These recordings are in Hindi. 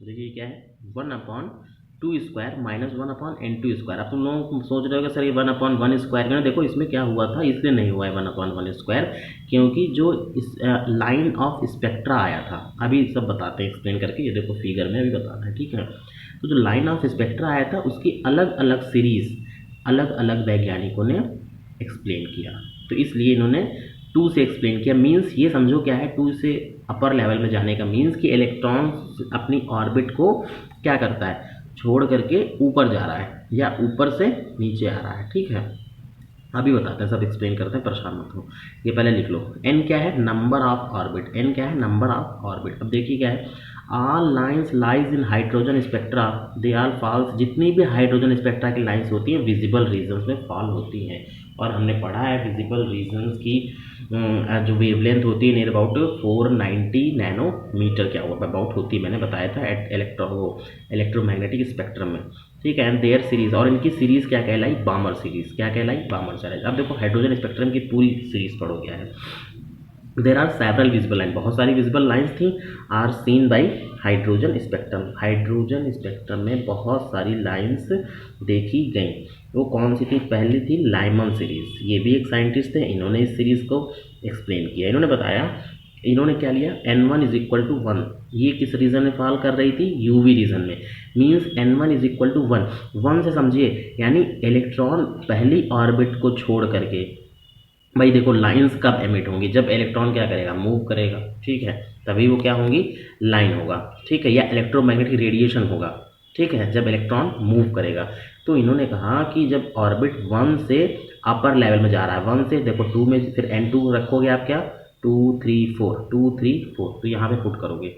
देखिए क्या है 1/2² माइनस 1/n² अब तुम लोग सोच रहे हो कि सर ये 1/1² क्यों, देखो इसमें क्या हुआ था, इसलिए नहीं हुआ है 1/1² क्योंकि जो इस लाइन ऑफ स्पेक्ट्रा आया था, अभी सब बताते हैं एक्सप्लेन करके, ये देखो फिगर में अभी बताना है, ठीक है। तो जो लाइन ऑफ स्पेक्ट्रा आया था उसकी अलग अलग सीरीज अलग अलग वैज्ञानिकों ने एक्सप्लेन किया, तो इसलिए इन्होंने 2 से एक्सप्लेन किया। मीन्स ये समझो क्या है 2 से अपर लेवल में जाने का मीन्स कि इलेक्ट्रॉन अपनी ऑर्बिट को क्या करता है, छोड़ करके ऊपर जा रहा है या ऊपर से नीचे आ रहा है, ठीक है। अभी बताते हैं, सब एक्सप्लेन करते हैं, परेशान मत हो। ये पहले लिख लो, एन क्या है, नंबर ऑफ ऑर्बिट, एन क्या है, नंबर ऑफ ऑर्बिट। अब देखिए क्या है, all lines lies in hydrogen spectra they are false, जितनी भी हाइड्रोजन स्पेक्ट्रा की लाइंस होती हैं विजिबल रीजन्स में फॉल होती हैं। और हमने पढ़ा है विजिबल रीजन्स की जो वेवलेंथ होती है नियर अबाउट 490 नैनोमीटर क्या हुआ अबाउट होती है, मैंने बताया था इलेक्ट्रोमैग्नेटिक स्पेक्ट्रम में, ठीक है। एंड देयर सीरीज, और इनकी सीरीज क्या कहलाई, बामर सीरीज, क्या कहलाई, बामर सीरीज। अब देखो हाइड्रोजन स्पेक्ट्रम की पूरी सीरीज पढ़ो क्या है। There are several visible line, बहुत सारी विजिबल लाइन्स थी, are seen by hydrogen spectrum, hydrogen spectrum में बहुत सारी लाइन्स देखी गई। वो कौन सी थी, पहली थी लाइमन सीरीज, ये भी एक साइंटिस्ट थे, इन्होंने इस सीरीज को एक्सप्लेन किया। इन्होंने बताया, इन्होंने क्या लिया, n1 = 1, ये किस रीजन में फॉल कर रही थी, यूवी रीजन में। मीन्स n1 = 1, 1 से समझिए यानी इलेक्ट्रॉन पहली ऑर्बिट को छोड़ करके, भाई देखो लाइंस कब एमिट होंगी, जब इलेक्ट्रॉन क्या करेगा, मूव करेगा, ठीक है, तभी वो क्या होंगी, लाइन होगा, ठीक है, या इलेक्ट्रोमैग्नेटिक रेडिएशन होगा, ठीक है, जब इलेक्ट्रॉन मूव करेगा। तो इन्होंने कहा कि जब ऑर्बिट 1 से अपर लेवल में जा रहा है, 1 से देखो 2 में, फिर n2 रखोगे आप क्या, 2 3 4 2 3 4, तो यहाँ पे पुट करोगे,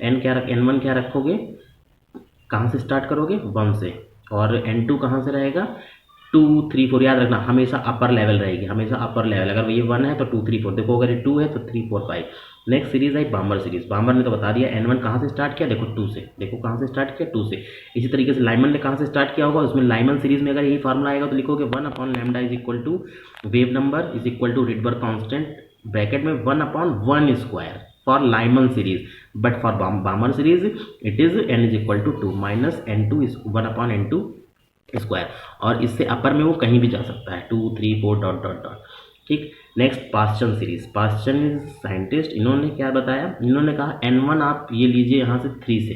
n1 क्या रखोगे, कहाँ से स्टार्ट करोगे, 1 से, और n2 कहाँ से रहेगा, 2 3 4, याद रखना हमेशा अपर लेवल रहेगी, हमेशा अपर लेवल, अगर ये 1 है तो 2 3 4, देखो अगर ये 2 है तो 3 4 5। नेक्स्ट सीरीज आई बामर सीरीज, बामर ने तो बता दिया n1 कहाँ से स्टार्ट किया, देखो 2 से, देखो कहाँ से स्टार्ट किया, 2 से। इसी तरीके से लाइमन ने कहाँ से स्टार्ट किया होगा, उसमें लाइमन सीरीज में अगर यही फार्मूला आएगा तो लिखोगे 1/λ wave number Rydberg constant, bracket में 1/1² for Lyman series, but for Balmer series it is n = 2 minus n2 1/n2², और इससे अपर में वो कहीं भी जा सकता है, 2 3 4 डॉट डॉट डॉट, ठीक। Next Paschen series, Paschen scientist, इन्होंने क्या बताया, इन्होंने कहा n1 आप ये लीजिए यहाँ से 3 से,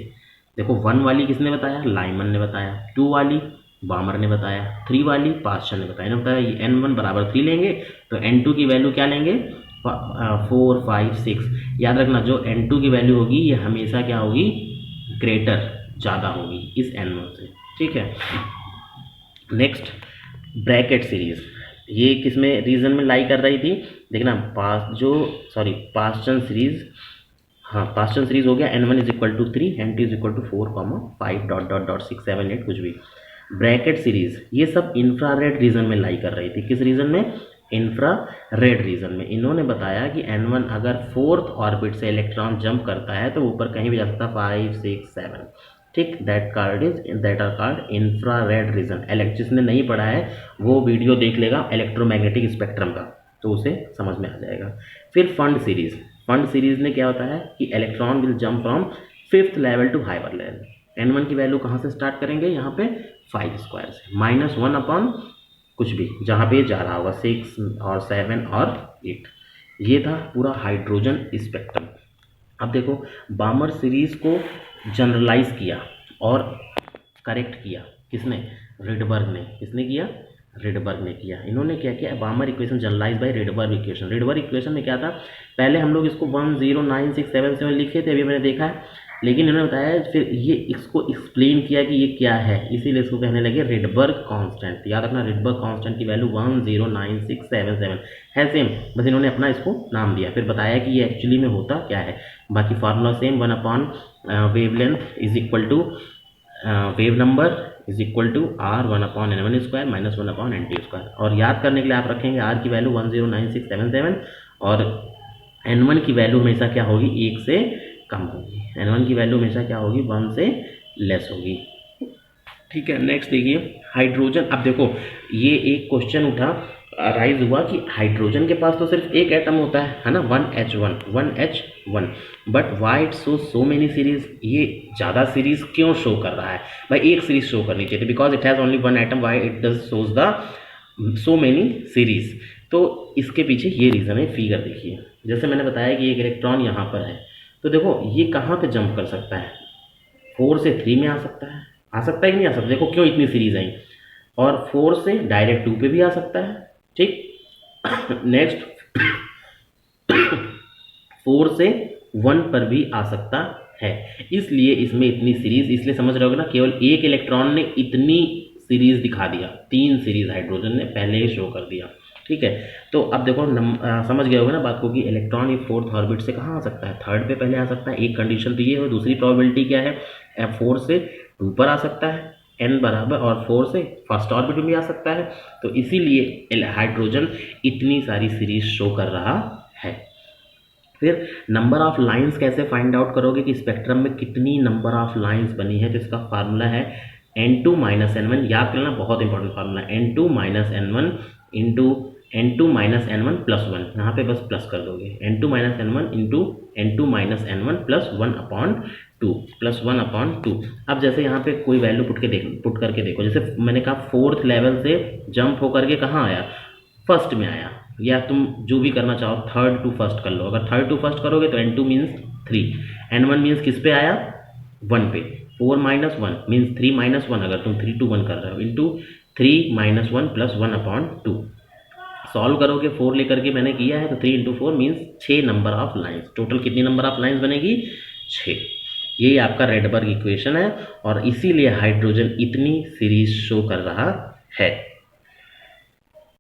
देखो 1 वाली किसने बताया, लाइमन ने बताया, 2 वाली बामर ने बताया, 3 वाली पास्चन ने बताया, इन्होंने बताया ये n1 = 3 लेंगे तो n2 की वैल्यू क्या लेंगे, 4 5 6। याद रखना जो n2 की वैल्यू होगी ये हमेशा क्या होगी, ग्रेटर, ज़्यादा होगी इस n1 से, ठीक है। नेक्स्ट ब्रैकेट सीरीज, ये किसमें रीजन में लाई कर रही थी, देखना पास्चन सीरीज, हाँ पास्चन सीरीज हो गया, n1 = 3 n2 = 4 5 dot dot dot 6 7 8 कुछ भी। ब्रैकेट सीरीज ये सब इंफ्रारेड रीजन में लाई कर रही थी, किस रीजन में, इंफ्रारेड रीजन में। इन्होंने बताया कि n1 अगर 4th ऑर्बिट से इलेक्ट्रॉन जंप करता है तो ऊपर कहीं भी जा सकता है, 5 6 7, ठीक, that are called infrared region. जिसने नहीं पढ़ा है वो वीडियो देख लेगा इलेक्ट्रोमैग्नेटिक स्पेक्ट्रम का, तो उसे समझ में आ जाएगा। फिर फंड सीरीज, फंड सीरीज ने क्या होता है कि electron will jump from 5th level to higher level, n1 की वैल्यू कहाँ से स्टार्ट करेंगे, यहाँ पे 5² से, -1/ कुछ भी जहाँ पे जा रहा होगा, 6 और 7 और 8। ये था पूरा हाइड्रोजन स्पेक्ट्रम। अब देखो बामर सीरीज को जनरलाइज किया और करेक्ट किया किसने, रिडबर्ग ने, किसने किया, रिडबर्ग ने किया। इन्होंने क्या किया, Balmer equation generalize by Rydberg equation. Rydberg equation में क्या था, पहले हम लोग इसको 109677 लिखे थे, अभी मैंने देखा है, लेकिन इन्होंने बताया फिर ये इसको एक्सप्लेन किया कि ये क्या है, इसीलिए इसको कहने लगे रिडबर्ग कांस्टेंट। याद रखना रिडबर्ग कांस्टेंट की वैल्यू 109677 है सेम, बस इन्होंने अपना इसको नाम दिया, फिर बताया कि ये एक्चुअली में होता क्या है। बाकी फार्मूला सेम, 1/वेवलेंथ wave number R 1/n1² minus 1/n2²। और याद करने के लिए आप रखेंगे R की वैल्यू 109677 और n1 की वैल्यू हमेशा क्या होगी, 1 से कम होगी, n1 की वैल्यू हमेशा क्या होगी, 1 से लेस होगी, ठीक है। नेक्स्ट देखिए हाइड्रोजन। अब देखो ये एक क्वेश्चन उठा राइज हुआ कि हाइड्रोजन के पास तो सिर्फ एक एटम होता है ना, 1H1, but why it show so many series, ये ज़्यादा सीरीज क्यों शो कर रहा है भाई, एक सीरीज शो करनी चाहिए थी, because it has only one atom, why it does shows the so many series. तो इसके पीछे ये रीज़न है, फिगर देखिए, जैसे मैंने बताया कि एक इलेक्ट्रॉन यहाँ पर है, तो देखो ये कहाँ पे जंप कर सकता है, 4 से 3 में आ सकता है कि नहीं आ सकता, देखो क्यों इतनी सीरीज आई, और 4 से डायरेक्ट 2 पे भी आ सकता है, ठीक। नेक्स्ट 4 से 1 पर भी आ सकता है, इसलिए इसमें इतनी सीरीज, इसलिए समझ रहे होगे ना, केवल एक इलेक्ट्रॉन ने इतनी सीरीज दिखा दिया, 3 सीरीज हाइड्रोजन ने पहले ही शो कर दिया, ठीक है। तो अब देखो समझ गए होगे ना बात को कि इलेक्ट्रॉन ये 4th ऑर्बिट से कहाँ आ सकता है, 3rd पे पहले आ सकता है, एक कंडीशन तो ये है, दूसरी प्रोबेबिलिटी क्या है, 4 से 2 पर आ सकता है n बराबर, और 4 से 1st ऑर्बिट में भी आ सकता है, तो इसीलिए हाइड्रोजन इतनी सारी सीरीज शो कर रहा है। फिर नंबर ऑफ लाइंस कैसे फाइंड आउट करोगे कि स्पेक्ट्रम में कितनी नंबर ऑफ लाइंस बनी है, तो इसका फार्मूला है n2 माइनस n1, याद करना बहुत important formula, n2 minus n1 into n2 minus n1 plus 1, यहाँ पे बस प्लस कर दोगे, n2 minus n1 into n2 minus n1 plus 1/2 plus 1/2। अब जैसे यहाँ पे कोई वैल्यू पुट करके देखो, जैसे मैंने कहा 4th लेवल से जंप होकर के कहाँ आया, 1st में आया, या तुम जो भी करना चाहो 3rd to 1st कर लो, अगर 3rd to 1st करोगे तो n2 मीन्स 3, n1 मीन्स किस पे आया, 1 पे, 4 माइनस 1 मीन्स 3 माइनस 1, अगर तुम 3 to 1 कर रहे हो, इंटू 3 माइनस 1 प्लस 1/2। सॉल्व करोगे 4 लेकर के मैंने किया है, तो 3 into 4 means 6 number of lines, total कितनी नंबर ऑफ लाइन्स बनेगी, 6। यही आपका रेडबर्ग इक्वेशन है, और इसीलिए हाइड्रोजन इतनी सीरीज शो कर रहा है।